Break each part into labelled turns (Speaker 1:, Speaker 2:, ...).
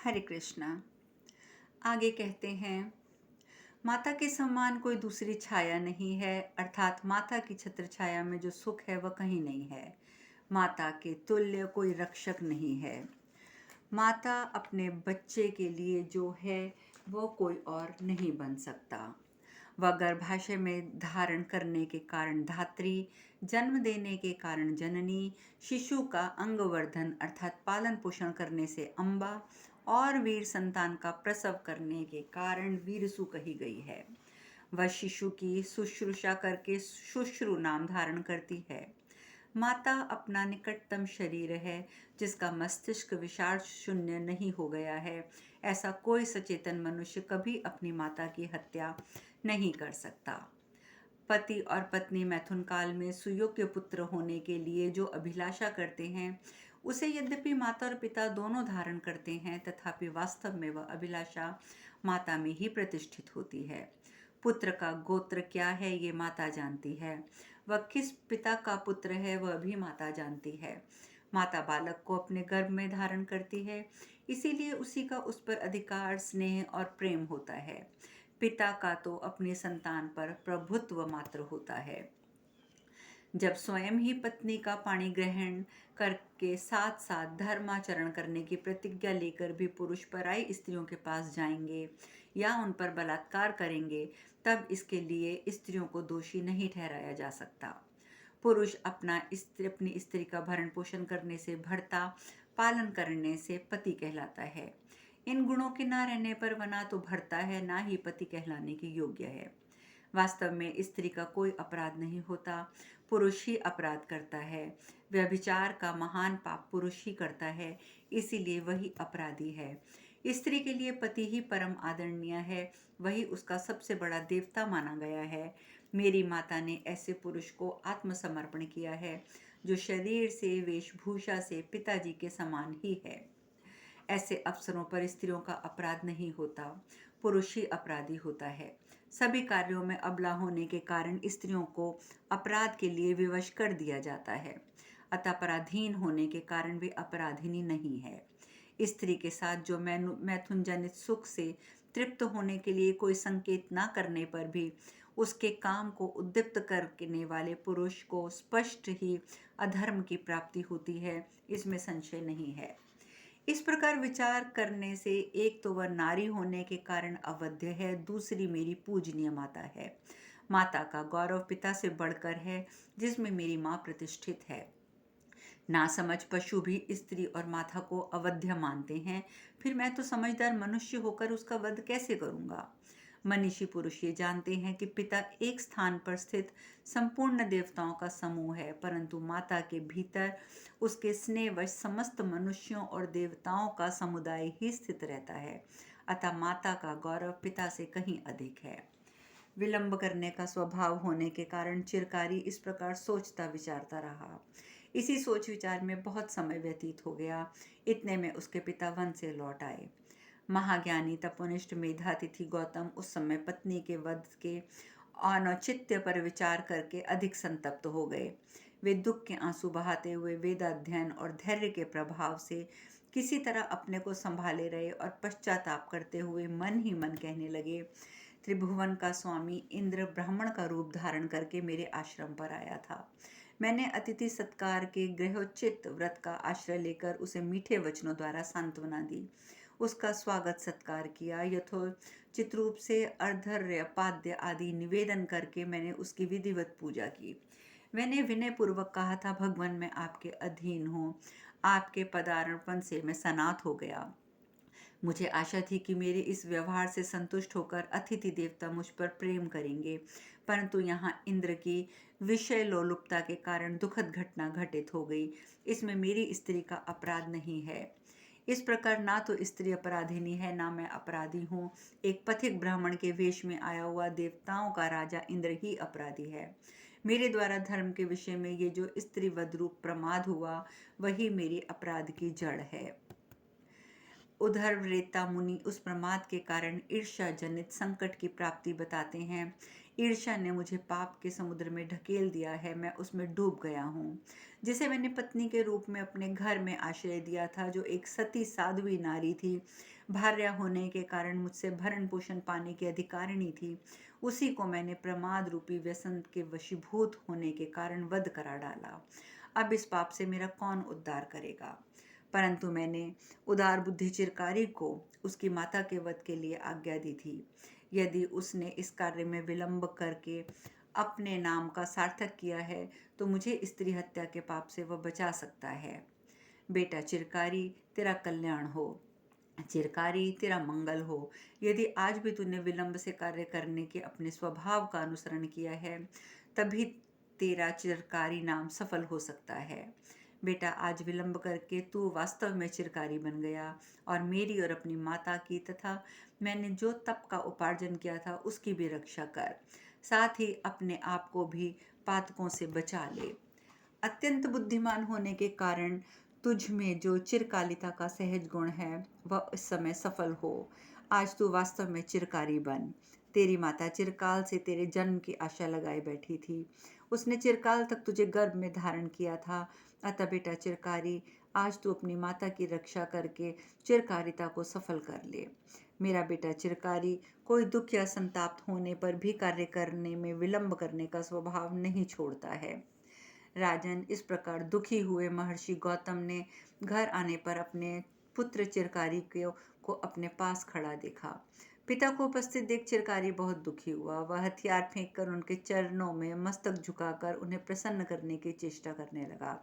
Speaker 1: हरे कृष्णा। आगे कहते हैं, माता के समान कोई दूसरी छाया नहीं है, अर्थात माता की छत्र छाया में जो सुख है वह कहीं नहीं है। माता के तुल्य कोई रक्षक नहीं है। माता अपने बच्चे के लिए जो है वो कोई और नहीं बन सकता। वह गर्भाशय में धारण करने के कारण धात्री, जन्म देने के कारण जननी, शिशु का अंगवर्धन अर्थात पालन पोषण करने से अम्बा और वीर संतान का प्रसव करने के कारण वीरसु कही गई है। वह शिशु की शुश्रूषा करके शुश्रु नाम धारण करती है। माता अपना निकटतम शरीर है, जिसका मस्तिष्क विशाल शून्य नहीं हो गया है। ऐसा कोई सचेतन मनुष्य कभी अपनी माता की हत्या नहीं कर सकता। पति और पत्नी मैथुन काल में सुयोग्य पुत्र होने के लिए जो अभिलाषा करते हैं, उसे यद्यपि माता और पिता दोनों धारण करते हैं, तथापि वास्तव में वह अभिलाषा माता में ही प्रतिष्ठित होती है। पुत्र का गोत्र क्या है ये माता जानती है। वह किस पिता का पुत्र है वह भी माता जानती है। माता बालक को अपने गर्भ में धारण करती है, इसीलिए उसी का उस पर अधिकार, स्नेह और प्रेम होता है। पिता का तो अपनी संतान पर प्रभुत्व मात्र होता है। जब स्वयं ही पत्नी का पाणी ग्रहण करके साथ साथ धर्माचरण करने की प्रतिज्ञा लेकर भी पुरुष पराई स्त्रियों के पास जाएंगे या उन पर बलात्कार करेंगे, तब इसके लिए स्त्रियों को दोषी नहीं ठहराया जा सकता। पुरुष अपनी स्त्री का भरण पोषण करने से भर्ता, पालन करने से पति कहलाता है। इन गुणों के न रहने पर वह ना तो भर्ता है, ना ही पति कहलाने के योग्य है। वास्तव में स्त्री का कोई अपराध नहीं होता, पुरुष ही अपराध करता है। व्यभिचार का महान पाप पुरुष ही करता है, इसीलिए वही अपराधी है। स्त्री के लिए पति ही परम आदरणीय है, वही उसका सबसे बड़ा देवता माना गया है। मेरी माता ने ऐसे पुरुष को आत्मसमर्पण किया है, जो शरीर से, वेशभूषा से पिताजी के समान ही है। ऐसे अवसरों पर स्त्रियों का अपराध नहीं होता, पुरुष ही अपराधी होता है। सभी कार्यों में अबला होने के कारण स्त्रियों को अपराध के लिए विवश कर दिया जाता है, अतः पराधीन होने के कारण वे अपराधिनी नहीं है। स्त्री के साथ जो मैथुन जनित सुख से तृप्त होने के लिए कोई संकेत न करने पर भी उसके काम को उद्दीप्त करने वाले पुरुष को स्पष्ट ही अधर्म की प्राप्ति होती है, इसमें संशय नहीं है। इस प्रकार विचार करने से एक तो वह नारी होने के कारण अवध्य है, दूसरी मेरी पूजनीय माता है। माता का गौरव पिता से बढ़कर है, जिसमें मेरी माँ प्रतिष्ठित है। नासमझ पशु भी स्त्री और माता को अवध्य मानते हैं, फिर मैं तो समझदार मनुष्य होकर उसका वध कैसे करूंगा। मनीषी पुरुष ये जानते हैं कि पिता एक स्थान पर स्थित संपूर्ण देवताओं का समूह है, परंतु माता के भीतर उसके स्नेहवश समस्त मनुष्यों और देवताओं का समुदाय ही स्थित रहता है। अतः माता का गौरव पिता से कहीं अधिक है। विलंब करने का स्वभाव होने के कारण चिरकारी इस प्रकार सोचता विचारता रहा। इसी सोच विचार में बहुत समय व्यतीत हो गया। इतने में उसके पिता वन से लौट आए। महाज्ञानी तपोनिष्ठ मेधातिथि गौतम उस समय पत्नी के वध के औचित्य पर विचार करके अधिक संतप्त हो गए। वे दुख के आंसू बहाते हुए वेदाध्ययन और धैर्य के प्रभाव से किसी तरह अपने को संभाले रहे और पश्चाताप करते हुए मन ही मन कहने लगे, त्रिभुवन का स्वामी इंद्र ब्राह्मण का रूप धारण करके मेरे आश्रम पर आया था। मैंने अतिथि सत्कार के गृहोचित व्रत का आश्रय लेकर उसे मीठे वचनों द्वारा सांत्वना दी, उसका स्वागत सत्कार किया। यथोचित रूप से अर्घ्य पाद्य आदि निवेदन करके मैंने उसकी विधिवत पूजा की। मैंने विनय पूर्वक कहा था, भगवान मैं आपके अधीन हूँ, आपके पदार्पण से मैं सनात हो गया। मुझे आशा थी कि मेरे इस व्यवहार से संतुष्ट होकर अतिथि देवता मुझ पर प्रेम करेंगे, परंतु यहाँ इंद्र की विषय लोलुपता के कारण दुखद घटना घटित हो गई। इसमें मेरी स्त्री का अपराध नहीं है। इस प्रकार ना तो स्त्री अपराधिनी है, ना मैं अपराधी हूँ। एक पथिक ब्राह्मण के वेश में आया हुआ देवताओं का राजा इंद्र ही अपराधी है। मेरे द्वारा धर्म के विषय में ये जो स्त्री वध रूप प्रमाद हुआ, वही मेरे अपराध की जड़ है। उधर रेता मुनि उस प्रमाद के कारण ईर्ष्या जनित संकट की प्राप्ति बताते हैं। ईर्ष्या ने मुझे पाप के समुद्र में ढकेल दिया है, मैं उसमें डूब गया हूँ। जिसे मैंने पत्नी के रूप में अपने घर में आश्रय दिया था, जो एक सती साध्वी नारी थी, भार्या होने के कारण मुझसे भरण पोषण पाने की अधिकारिणी थी, उसी को मैंने प्रमाद रूपी व्यसन के वशीभूत होने के कारण वध करा डाला। अब इस पाप से मेरा कौन उद्धार करेगा? परंतु मैंने उदार बुद्धि चिरकारी को उसकी माता के वध के लिए आज्ञा दी थी। यदि उसने इस कार्य में विलंब करके अपने नाम का सार्थक किया है, तो मुझे स्त्री हत्या के पाप से वह बचा सकता है। बेटा चिरकारी, तेरा कल्याण हो। चिरकारी, तेरा मंगल हो। यदि आज भी तूने विलंब से कार्य करने के अपने स्वभाव का अनुसरण किया है, तभी तेरा चिरकारी नाम सफल हो सकता है। बेटा, आज विलंब करके तू वास्तव में चिरकारी बन गया, और मेरी और अपनी माता की तथा मैंने जो तप का उपार्जन किया था उसकी भी रक्षा कर। साथ ही अपने आप को भी पातकों से बचा ले। अत्यंत बुद्धिमान होने के कारण तुझ में जो चिरकालिता का सहज गुण है वह इस समय सफल हो। आज तू वास्तव में चिरकारी बन। तेरी माता चिरकाल से तेरे जन्म की आशा लगाए बैठी थी। उसने चिरकाल तक तुझे गर्भ में धारण किया था। अतः बेटा चिरकारी, आज तू अपनी माता की रक्षा करके चिरकारिता को सफल कर ले। मेरा बेटा चिरकारी कोई दुख या संताप होने पर भी कार्य करने में विलंब करने का स्वभाव नहीं छोड़ता है। राजन, इस प्रकार दुखी हुए महर्षि गौतम ने घर आने पर अपने पुत्र चिरकारी को अपने पास खड़ा देखा। पिता को उपस्थित देख चिरकारी बहुत दुखी हुआ। वह हथियार फेंककर उनके चरणों में मस्तक झुकाकर उन्हें प्रसन्न करने की चेष्टा करने लगा।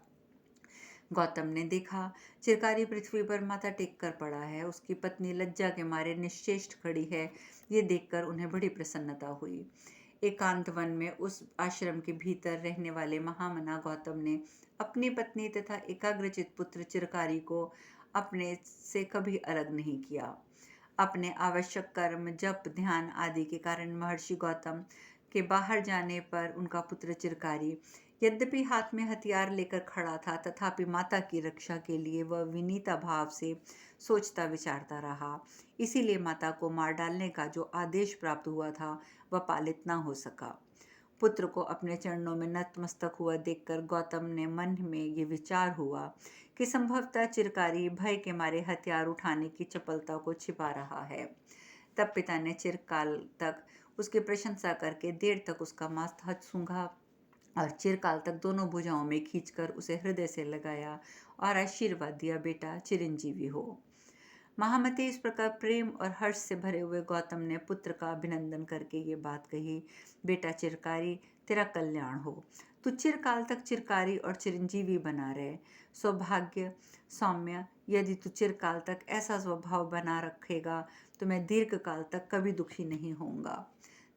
Speaker 1: गौतम ने देखा चिरकारी पृथ्वी पर माथा टेक कर पड़ा है, उसकी पत्नी लज्जा के मारे निश्चेष्ट खड़ी है। ये देखकर उन्हें बड़ी प्रसन्नता हुई। एकांत वन में उस आश्रम के भीतर रहने वाले महामना गौतम ने अपनी पत्नी तथा एकाग्रचित पुत्र चिरकारी को अपने से कभी अलग नहीं किया। अपने आवश्यक कर्म, जप, ध्यान आदि के कारण महर्षि गौतम के बाहर जाने पर उनका पुत्र चिरकारी यद्यपि हाथ में हथियार लेकर खड़ा था, तथापि माता की रक्षा के लिए वह विनीता भाव से सोचता विचारता रहा। इसीलिए माता को मार डालने का जो आदेश प्राप्त हुआ था वह पालित न हो सका। पुत्र को अपने चरणों में नतमस्तक हुआ देखकर गौतम ने मन में ये विचार हुआ कि संभवतः चिरकारी भय के मारे हथियार उठाने की चपलता को छिपा रहा है। तब पिता ने चिरकाल तक उसकी प्रशंसा करके देर तक उसका माथा सूंघा और चिरकाल तक दोनों भुजाओं में खींचकर उसे हृदय से लगाया और आशीर्वाद दिया, बेटा चिरंजीवी हो। महामती, इस प्रकार प्रेम और हर्ष से भरे हुए गौतम ने पुत्र का अभिनंदन करके ये बात कही, बेटा चिरकारी, तेरा कल्याण हो। तू चिरकाल तक चिरकारी और चिरंजीवी बना रहे। सौभाग्य सौम्य, यदि तू चिरकाल तक ऐसा स्वभाव बना रखेगा तो मैं दीर्घ काल तक कभी दुखी नहीं होऊंगा।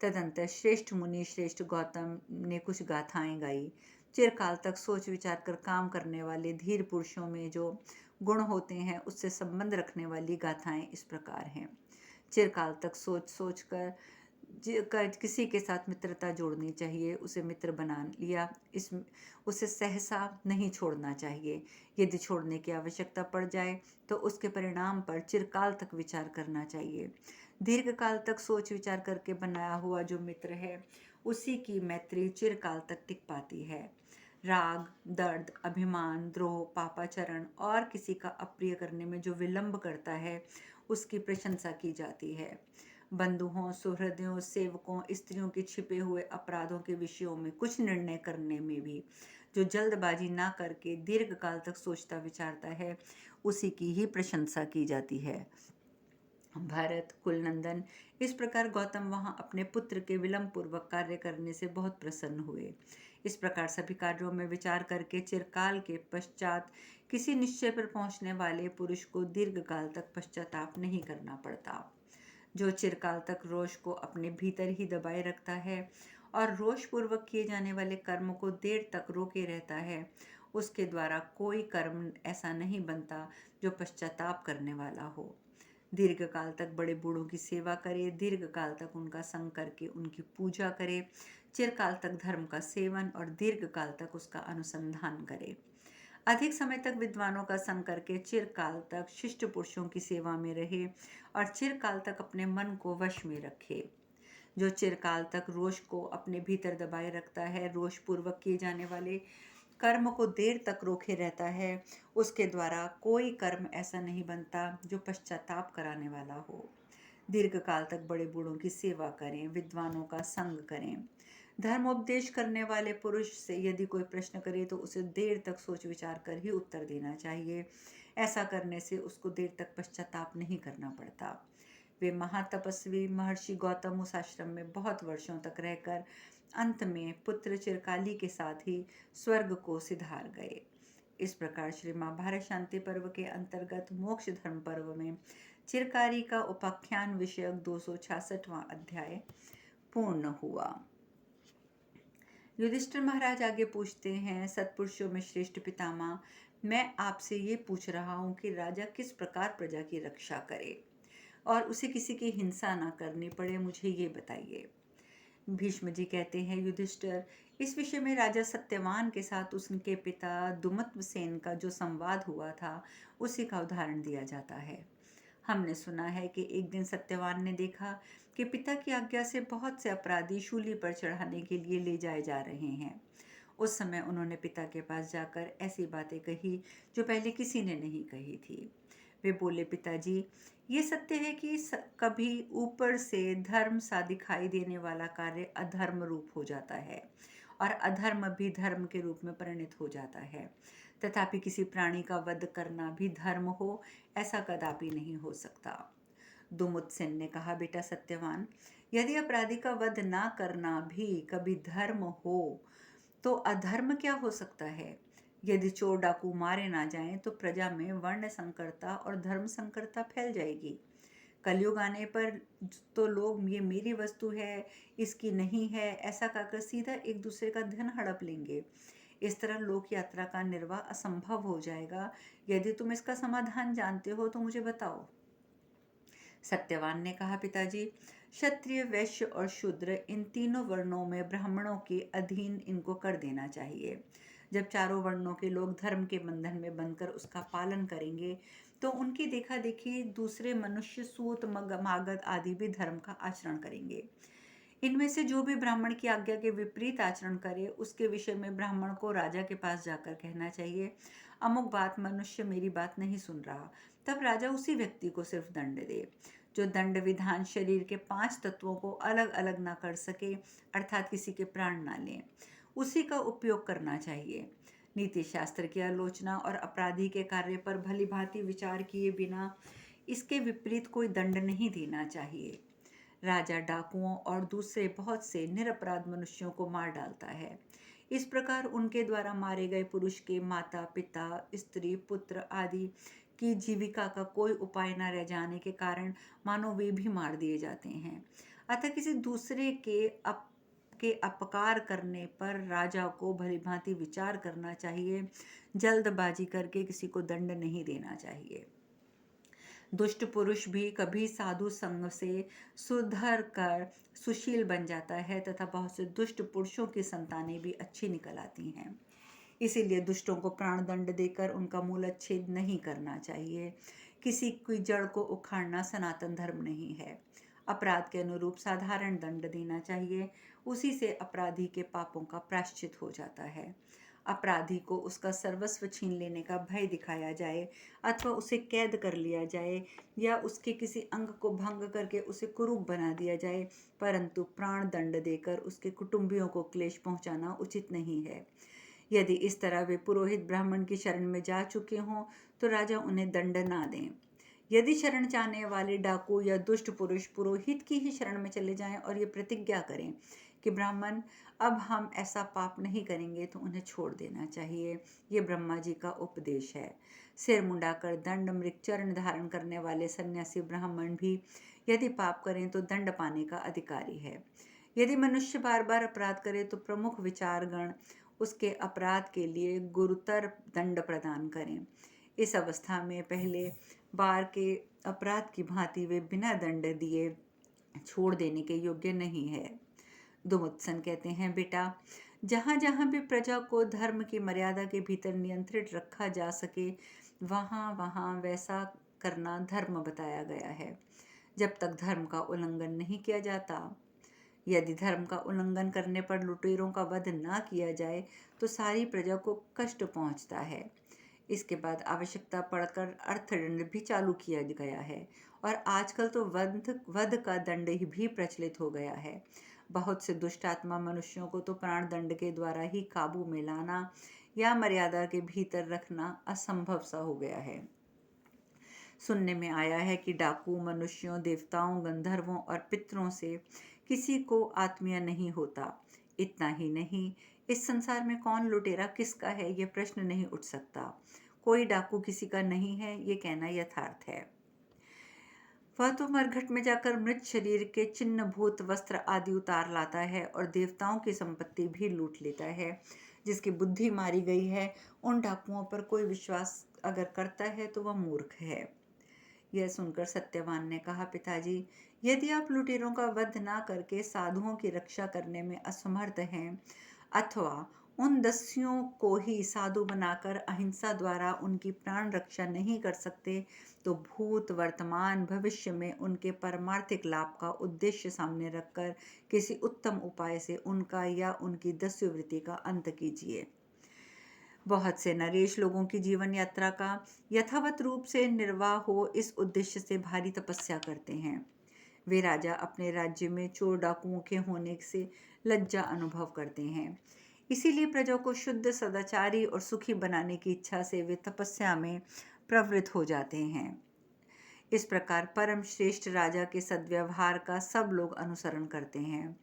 Speaker 1: तदंतर श्रेष्ठ मुनि श्रेष्ठ गौतम ने कुछ गाथाएं गाई। चिरकाल तक सोच विचार कर काम करने वाले धीर पुरुषों में जो गुण होते हैं उससे संबंध रखने वाली गाथाएं इस प्रकार हैं। चिरकाल तक सोच सोच कर किसी के साथ मित्रता जोड़नी चाहिए, उसे मित्र बना लिया, इस उसे सहसा नहीं छोड़ना चाहिए। यदि छोड़ने की आवश्यकता पड़ जाए तो उसके परिणाम पर चिरकाल तक विचार करना चाहिए। दीर्घकाल तक सोच विचार करके बनाया हुआ जो मित्र है उसी की मैत्री चिरकाल तक टिक पाती है। राग, दर्द, अभिमान, द्रोह, पापाचरण और किसी का अप्रिय करने में जो विलंब करता है उसकी प्रशंसा की जाती है। बंधुओं, सुहृदों, सेवकों, स्त्रियों के छिपे हुए अपराधों के विषयों में कुछ निर्णय करने में भी जो जल्दबाजी ना करके दीर्घकाल तक सोचता विचारता है उसी की ही प्रशंसा की जाती है। भरत, कुलनंदन, इस प्रकार गौतम वहां अपने पुत्र के विलंब पूर्वक कार्य करने से बहुत प्रसन्न हुए। इस प्रकार सभी कार्यों में विचार करके चिरकाल के पश्चात किसी निश्चय पर पहुंचने वाले पुरुष को दीर्घकाल तक पश्चाताप नहीं करना पड़ता। जो चिरकाल तक रोष को अपने भीतर ही दबाए रखता है और रोष पूर्वक किए जाने वाले कर्म को देर तक रोके रहता है, उसके द्वारा कोई कर्म ऐसा नहीं बनता जो पश्चाताप करने वाला हो। दीर्घकाल तक बड़े बूढ़ों की सेवा करे, दीर्घकाल तक उनका संग करके उनकी पूजा करे, चिरकाल तक धर्म का सेवन और दीर्घकाल तक उसका अनुसंधान करे। अधिक समय तक विद्वानों का संग करके चिरकाल तक शिष्ट पुरुषों की सेवा में रहे और चिरकाल तक अपने मन को वश में रखे। जो चिरकाल तक रोष को अपने भीतर दबाए रखता है, रोष पूर्वक किए जाने वाले कर्म को देर तक रोके रहता है, उसके द्वारा कोई कर्म ऐसा नहीं बनता जो पश्चाताप कराने वाला हो। दीर्घ काल तक बड़े बूढ़ों की सेवा करें, विद्वानों का संग करें। धर्मोपदेश करने वाले पुरुष से यदि कोई प्रश्न करे तो उसे देर तक सोच विचार कर ही उत्तर देना चाहिए। ऐसा करने से उसको देर तक पश्चाताप नहीं करना पड़ता। वे महातपस्वी महर्षि गौतम उस आश्रम में बहुत वर्षों तक रहकर अंत में पुत्र चिरकाली के साथ ही स्वर्ग को सिधार गए। इस प्रकार श्री महाभारत शांति पर्व के अंतर्गत मोक्ष धर्म पर्व में चिरकारी का उपाख्यान विषयक 266वां अध्याय पूर्ण हुआ। युधिष्ठिर महाराज आगे पूछते हैं, सत्पुरुषों में श्रेष्ठ पितामह, मैं आपसे ये पूछ रहा हूँ कि राजा किस प्रकार प्रजा की रक्षा करे और उसे किसी की हिंसा ना करनी पड़े, मुझे ये बताइए। भीष्म जी कहते हैं, युधिष्ठिर, इस विषय में राजा सत्यवान के साथ उसके पिता दुमत्वसेन का जो संवाद हुआ था उसी का उदाहरण दिया जाता है। हमने सुना है कि एक दिन सत्यवान ने देखा कि पिता की आज्ञा से बहुत से अपराधी शूली पर चढ़ाने के लिए ले जाए जा रहे हैं। उस समय उन्होंने पिता के पास जाकर ऐसी बातें कही जो पहले किसी ने नहीं कही थी। वे बोले, पिताजी, ये सत्य है कि कभी ऊपर से धर्म सा दिखाई देने वाला कार्य अधर्म रूप हो जाता है और अधर्म भी धर्म के रूप में परिणत हो जाता है। तथापि किसी प्राणी का वध करना भी धर्म हो, ऐसा कदापि नहीं हो सकता। दुमुत्सेन ने कहा, बेटा सत्यवान, यदि अपराधी का वध ना करना भी कभी धर्म हो तो अधर्म क्या हो सकता है? यदि चोर डाकू मारे ना जाएं तो प्रजा में वर्ण संकरता और धर्म संकरता फैल जाएगी। कलयुग आने पर तो लोग ये मेरी वस्तु है, इसकी नहीं है, ऐसा कहकर सीधा एक दूसरे का धन हड़प लेंगे। इस तरह लोक यात्रा का निर्वाह असंभव हो जाएगा। यदि तुम इसका समाधान जानते हो तो मुझे बताओ। सत्यवान ने कहा, पिताजी, क्षत्रिय, वैश्य और शूद्र, इन तीनों वर्णों में ब्राह्मणों के अधीन इनको कर देना चाहिए। जब चारों वर्णों के लोग धर्म के बंधन में बंधकर उसका पालन करेंगे तो उनकी देखा देखी दूसरे मनुष्य, सूत, मागध आदि भी धर्म का आचरण करेंगे। इनमें से जो भी ब्राह्मण की आज्ञा के विपरीत आचरण करे उसके विषय में ब्राह्मण को राजा के पास जाकर कहना चाहिए, अमुक बात मनुष्य मेरी बात नहीं सुन रहा। तब राजा उसी व्यक्ति को सिर्फ दंड दे। जो दंड विधान शरीर के 5 तत्वों को अलग अलग ना कर सके, अर्थात किसी के प्राण ना ले, उसी का उपयोग करना चाहिए। नीति शास्त्र की आलोचना और अपराधी के कार्य पर भली भांति विचार किए बिना इसके विपरीत कोई दंड नहीं देना चाहिए। राजा डाकुओं और दूसरे बहुत से निरपराध मनुष्यों को मार डालता है। इस प्रकार उनके द्वारा मारे गए पुरुष के माता, पिता, स्त्री, पुत्र आदि की जीविका का कोई उपाय न रह जाने के कारण मानो वे भी मार दिए जाते हैं। अतः किसी दूसरे के अपकार करने पर राजा को भलीभांति विचार करना चाहिए। जल्दबाजी करके किसी को दंड नहीं देना चाहिए। दुष्ट पुरुष भी कभी साधु संग से सुधर कर सुशील बन जाता है तथा बहुत से दुष्ट पुरुषों की संतानें भी अच्छी निकल आती हैं। इसीलिए दुष्टों को प्राण दंड देकर उनका मूलच्छेद नहीं करना चाहिए। किसी की जड़ को उखाड़ना सनातन धर्म नहीं है। अपराध के अनुरूप साधारण दंड देना चाहिए, उसी से अपराधी के पापों का प्रायश्चित हो जाता है। अपराधी को उसका सर्वस्व छीन लेने का भय दिखाया जाए अथवा उसे कैद कर लिया जाए या उसके किसी अंग को भंग करके उसे कुरूप बना दिया जाए, परंतु प्राण दंड देकर उसके कुटुंबियों को क्लेश पहुंचाना उचित नहीं है। यदि इस तरह वे पुरोहित ब्राह्मण की शरण में जा चुके हों तो राजा उन्हें दंड ना दें। यदि शरण चाहने वाले डाकू या दुष्ट पुरुष पुरोहित की ही शरण में चले जाएं और ये प्रतिज्ञा करें कि ब्राह्मण, अब हम ऐसा पाप नहीं करेंगे, तो उन्हें छोड़ देना चाहिए। ये ब्रह्मा जी का उपदेश है। सिर मुंडाकर दंड मृगचरण धारण करने वाले सन्यासी ब्राह्मण भी यदि पाप करें तो दंड पाने का अधिकारी है। यदि मनुष्य बार बार अपराध करे तो प्रमुख विचारगण उसके अपराध के लिए गुरुतर दंड प्रदान करें। इस अवस्था में पहले बार के अपराध की भांति वे बिना दंड दिए छोड़ देने के योग्य नहीं है। दुमुत्सन कहते हैं, बेटा, जहाँ जहाँ भी प्रजा को धर्म की मर्यादा के भीतर नियंत्रित रखा जा सके वहाँ वहाँ वैसा करना धर्म बताया गया है। जब तक धर्म का उल्लंघन नहीं किया जाता यदि धर्म का उल्लंघन करने पर लुटेरों का वध न किया जाए तो सारी प्रजा को कष्ट पहुंचता है। इसके बाद आवश्यकता पड़कर अर्थदंड भी चालू किया गया है और आजकल तो वध का दंड भी प्रचलित हो गया है। बहुत से दुष्टात्मा मनुष्यों को तो प्राण दंड के द्वारा ही काबू में लाना या मर्यादा के भीतर रखना असंभव सा हो गया है। सुनने में आया है कि डाकू मनुष्यों, देवताओं, गंधर्वों और पितरों से किसी को आत्मीय नहीं होता। इतना ही नहीं, इस संसार में कौन लुटेरा किसका है ये प्रश्न नहीं उठ सकता। कोई डाकू किसी का नहीं है ये कहना यथार्थ है। वह तो मरघट में जाकर मृत शरीर के चिन्ह भूत वस्त्र आदि उतार लाता है और देवताओं की संपत्ति भी लूट लेता है। जिसकी बुद्धि मारी गई है उन डाकुओं पर कोई विश्वास अगर करता है तो वह मूर्ख है। यह सुनकर सत्यवान ने कहा, पिताजी, यदि आप लुटेरों का वध ना करके साधुओं की रक्षा करने में असमर्थ हैं अथवा उन दस्युओं को ही साधु बनाकर अहिंसा द्वारा उनकी प्राण रक्षा नहीं कर सकते तो भूत, वर्तमान, भविष्य में उनके परमार्थिक लाभ का उद्देश्य सामने रखकर किसी उत्तम उपाय से उनका या उनकी दस्युवृत्ति का अंत कीजिए। बहुत से नरेश लोगों की जीवन यात्रा का यथावत रूप से निर्वाह हो इस उद्देश्य से भारी तपस्या करते हैं। वे राजा अपने राज्य में चोर डाकुओं के होने से लज्जा अनुभव करते हैं। इसीलिए प्रजा को शुद्ध, सदाचारी और सुखी बनाने की इच्छा से वे तपस्या में प्रवृत्त हो जाते हैं। इस प्रकार परम श्रेष्ठ राजा के सद्व्यवहार का सब लोग अनुसरण करते हैं।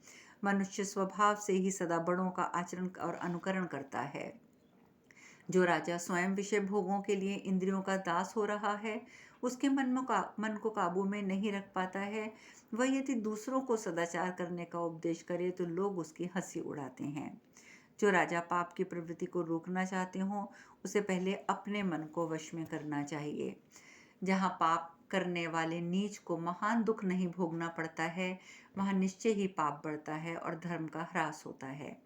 Speaker 1: मनुष्य स्वभाव से ही सदा बड़ों का आचरण और अनुकरण करता है। जो राजा स्वयं विषय भोगों के लिए इंद्रियों का दास हो रहा है उसके मन को काबू में नहीं रख पाता है। वह यदि दूसरों को सदाचार करने का उपदेश करे तो लोग उसकी हंसी उड़ाते हैं। जो राजा पाप की प्रवृत्ति को रोकना चाहते हो उसे पहले अपने मन को वश में करना चाहिए। जहाँ पाप करने वाले नीच को महान दुख नहीं भोगना पड़ता है वहाँ निश्चय ही पाप बढ़ता है और धर्म का ह्रास होता है।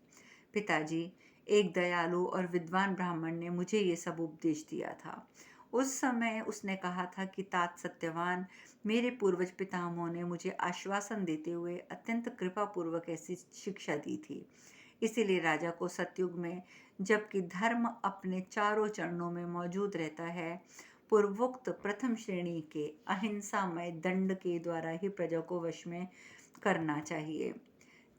Speaker 1: पिताजी, एक दयालु और विद्वान ब्राह्मण ने मुझे ये सब उपदेश दिया था। उस समय उसने कहा था कि तात सत्यवान, मेरे पूर्वज पितामहों ने मुझे आश्वासन देते हुए अत्यंत कृपा पूर्वक ऐसी शिक्षा दी थी। इसीलिए राजा को सतयुग में, जबकि धर्म अपने चारों चरणों में मौजूद रहता है, पूर्वोक्त प्रथम श्रेणी के अहिंसामय दंड के द्वारा ही प्रजा को वश में करना चाहिए।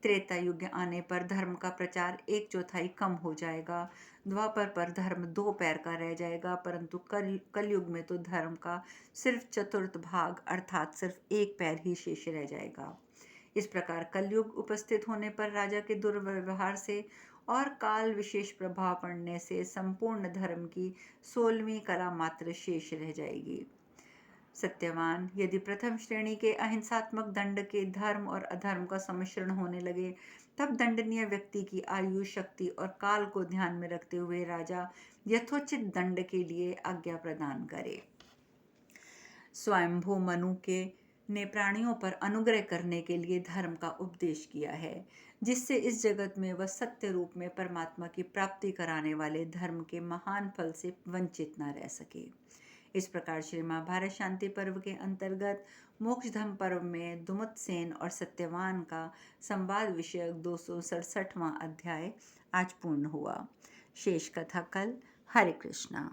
Speaker 1: त्रेता युग आने पर धर्म का प्रचार 1/4 कम हो जाएगा। द्वापर पर धर्म 2 पैर का रह जाएगा, परंतु कलयुग में तो धर्म का सिर्फ चतुर्थ भाग अर्थात सिर्फ 1 पैर ही शेष रह जाएगा। इस प्रकार कलयुग उपस्थित होने पर राजा के दुर्व्यवहार से और काल विशेष प्रभाव पड़ने से संपूर्ण धर्म की 16वीं कला मात्र शेष रह जाएगी। सत्यवान, यदि प्रथम श्रेणी के अहिंसात्मक दंड के धर्म और अधर्म का सम्मिश्रण होने लगे तब दंडनीय व्यक्ति की आयु, शक्ति और काल को ध्यान में रखते हुए राजा यथोचित दंड के लिए आज्ञा प्रदान करे। स्वयंभू मनु के ने प्राणियों पर अनुग्रह करने के लिए धर्म का उपदेश किया है, जिससे इस जगत में वह सत्य रूप में परमात्मा की प्राप्ति कराने वाले धर्म के महान फल से वंचित न रह सके। इस प्रकार श्री महाभारत शांति पर्व के अंतर्गत मोक्षधाम पर्व में दुमुत्सेन और सत्यवान का संवाद विषयक 267वां अध्याय आज पूर्ण हुआ। शेष कथा कल। हरे कृष्णा।